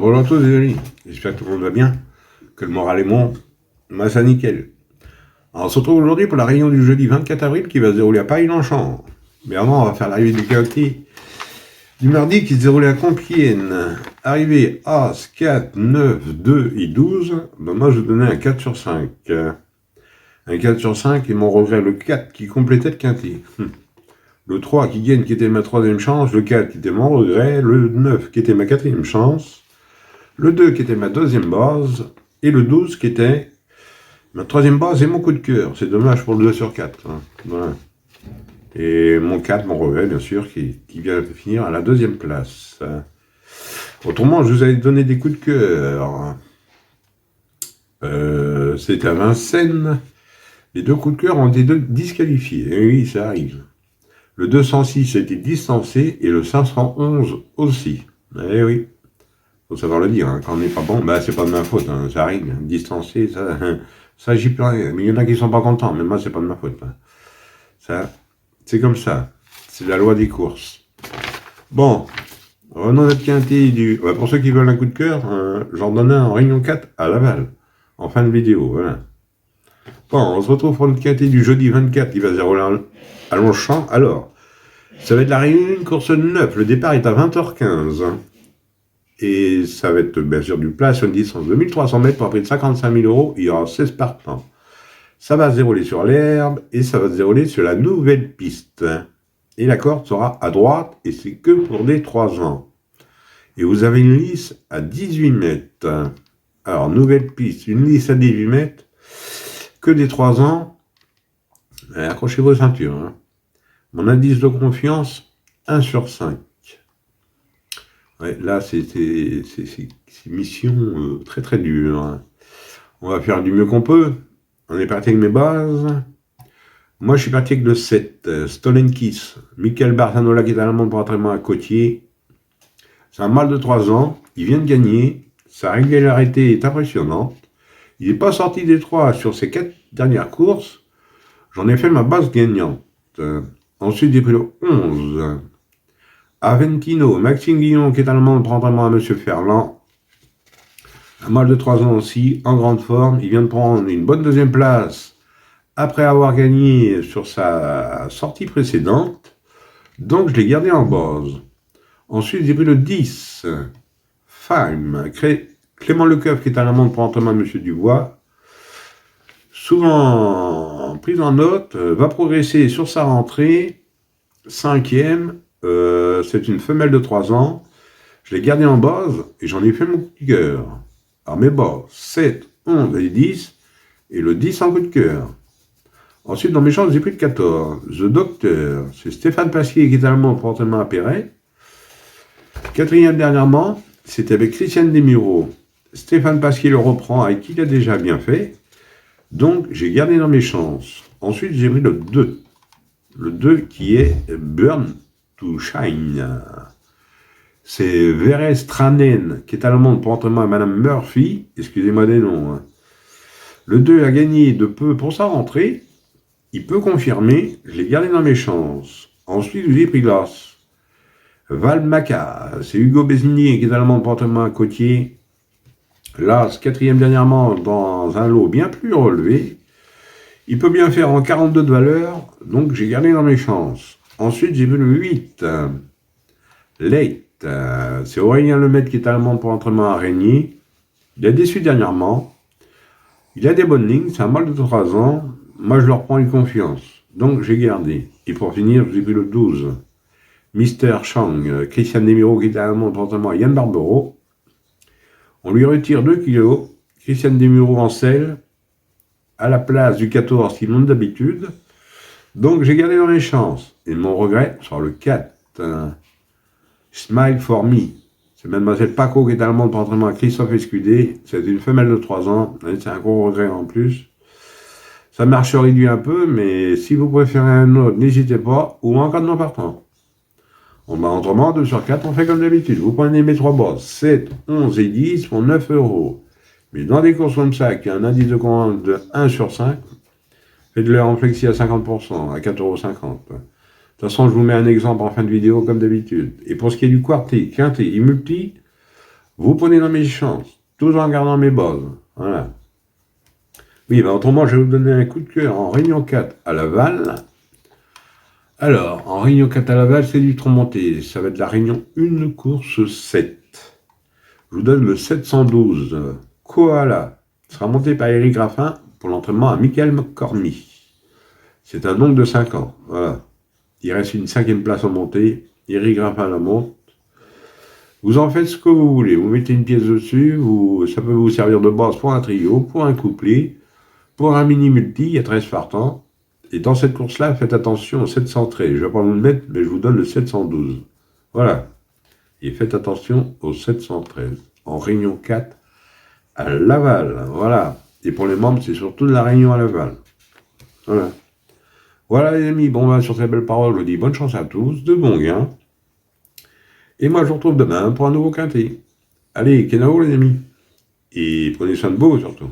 Bonjour à tous les amis, j'espère que tout le monde va bien, que le moral est bon, moi ça nickel. Alors on se retrouve aujourd'hui pour la réunion du jeudi 24 avril qui va se dérouler à Paris-Longchamp. Mais avant on va faire l'arrivée du quintet du mardi qui se déroulait à Compiègne. Arrivée As, 4, 9, 2 et 12, ben moi je donnais un 4 sur 5. Un 4 sur 5 et mon regret le 4 qui complétait le quintet. Le 3 qui gagne qui était ma troisième chance, le 4 qui était mon regret, le 9 qui était ma quatrième chance, le 2 qui était ma deuxième base, et le 12 qui était ma troisième base et mon coup de cœur. C'est dommage pour le 2 sur 4. Hein. Voilà. Et mon 4, mon regret, bien sûr, qui vient de finir à la deuxième place. Autrement, je vous avais donné des coups de cœur. C'était à Vincennes. Les deux coups de cœur ont été disqualifiés. Et oui, ça arrive. Le 206 a été distancé et le 511 aussi. Eh oui. Faut savoir le dire, hein. Quand on n'est pas bon, bah c'est pas de ma faute, hein. Ça arrive, hein. Distancé, ça j'y peux rien. Mais il y en a qui sont pas contents, mais moi c'est pas de ma faute. Hein. Ça, c'est comme ça. C'est la loi des courses. Bon, revenons à notre quintet du. Bah, pour ceux qui veulent un coup de cœur, j'en donne un en Réunion 4 à Laval, en fin de vidéo, voilà. Bon, on se retrouve pour notre quintet du jeudi 24 qui va se dérouler à Longchamp. Alors, ça va être la Réunion course 9. Le départ est à 20h15. Et ça va être bien sûr du plat sur une distance de 1300 mètres pour un prix de 55 000 €. Il y aura 16 partants. Ça va se dérouler sur l'herbe et ça va se dérouler sur la nouvelle piste. Et la corde sera à droite et c'est que pour des 3 ans. Et vous avez une lisse à 18 mètres. Alors, nouvelle piste, une lisse à 18 mètres, que des 3 ans. Accrochez vos ceintures. Hein. Mon indice de confiance, 1 sur 5. Ouais, là, c'est mission très très dure. Hein. On va faire du mieux qu'on peut. On est parti avec mes bases. Moi, je suis parti avec le 7, Stolen Kiss. Michael Barzanola qui est allemand pour entraînement à Côtier. C'est un mâle de 3 ans. Il vient de gagner. Sa régularité est impressionnante. Il n'est pas sorti des 3 sur ses 4 dernières courses. J'en ai fait ma base gagnante. Ensuite, j'ai pris le 11. Aventino, Maxime Guillon qui est allemand prend entraînement à M. Ferland. Un mâle de 3 ans aussi, en grande forme. Il vient de prendre une bonne deuxième place après avoir gagné sur sa sortie précédente. Donc je l'ai gardé en base. Ensuite j'ai pris le 10. Fime, Clément Lecoeuf qui est allemand prend entraînement à M. Dubois. Souvent prise en note, va progresser sur sa rentrée. 5e. C'est une femelle de 3 ans. Je l'ai gardée en base et j'en ai fait mon coup de cœur. Alors mes bases, 7, 11 et 10. Et le 10 en coup de cœur. Ensuite, dans mes chances, j'ai pris le 14. The Doctor. C'est Stéphane Pasquier qui est allemand pour entraînement à Perret. 4e dernièrement, c'était avec Christiane Desmureaux. Stéphane Pasquier le reprend avec qui il a déjà bien fait. Donc, j'ai gardé dans mes chances. Ensuite, j'ai pris le 2. Le 2 qui est Burn to Shine. C'est Veres Tranen, qui est allemand pour entraînement à Madame Murphy. Excusez-moi des noms. Hein. Le 2 a gagné de peu pour sa rentrée. Il peut confirmer. Je l'ai gardé dans mes chances. Ensuite, j'ai pris l'As. Valmaca. C'est Hugo Bézinier, qui est allemand pour entraînement à Côtier. L'As, 4e dernièrement, dans un lot bien plus relevé. Il peut bien faire en 42 de valeur, donc j'ai gardé dans mes chances. Ensuite, j'ai vu le 8. Late. C'est Aurélien Lemaitre qui est allemand pour entraînement à Régnier. Il a déçu dernièrement. Il a des bonnes lignes, c'est un mâle de 3 ans. Moi, je leur prends une confiance. Donc, j'ai gardé. Et pour finir, j'ai vu le 12. Mister Chang, Christian Desmureaux qui est allemand pour entraînement à Yann Barbero. On lui retire 2 kilos. Christian Desmureaux en selle. À la place du 14 qui monte d'habitude. Donc j'ai gardé dans mes chances. Et mon regret sur le 4. Smile for me. C'est Mademoiselle Paco qui est allemande pour entraînement à Christophe Escudé. C'est une femelle de 3 ans. C'est un gros regret en plus. Ça marche réduit un peu, mais si vous préférez un autre, n'hésitez pas. Ou en cas de non partant. On va autrement 2 sur 4, on fait comme d'habitude. Vous prenez mes 3 bases, 7, 11 et 10 pour 9 €. Mais dans des courses comme ça, qui a un indice de commande de 1 sur 5, faites-le en flexi à 50%, à 4,50 €. De toute façon, je vous mets un exemple en fin de vidéo comme d'habitude. Et pour ce qui est du quartet, quintet et multi, Vous prenez dans mes chances, tout en gardant mes bases. Voilà. Oui, ben autrement, je vais vous donner un coup de cœur en Réunion 4 à Laval. Alors, en Réunion 4 à Laval, c'est du tronc monté. Ça va être la Réunion 1, course 7. Je vous donne le 712. Koala sera monté par Eric Graffin pour l'entraînement à Michael McCormick. C'est un oncle de 5 ans. Voilà. Il reste une 5e place en montée. Eric Graffin la monte. Vous en faites ce que vous voulez. Vous mettez une pièce dessus. Ça peut vous servir de base pour un trio, pour un couplet, pour un mini-multi. Il y a 13 partants. Et dans cette course-là, faites attention au 713. Je ne vais pas vous le mettre, mais je vous donne le 712. Voilà. Et faites attention au 713. En Réunion 4 à Laval. Voilà. Et pour les membres, c'est surtout de la Réunion à Laval. Voilà. Voilà les amis. Bon, ben, sur ces belles paroles, je vous dis bonne chance à tous, de bons gains. Et moi, je vous retrouve demain pour un nouveau quintet. Allez, Kenao les amis. Et prenez soin de vous surtout.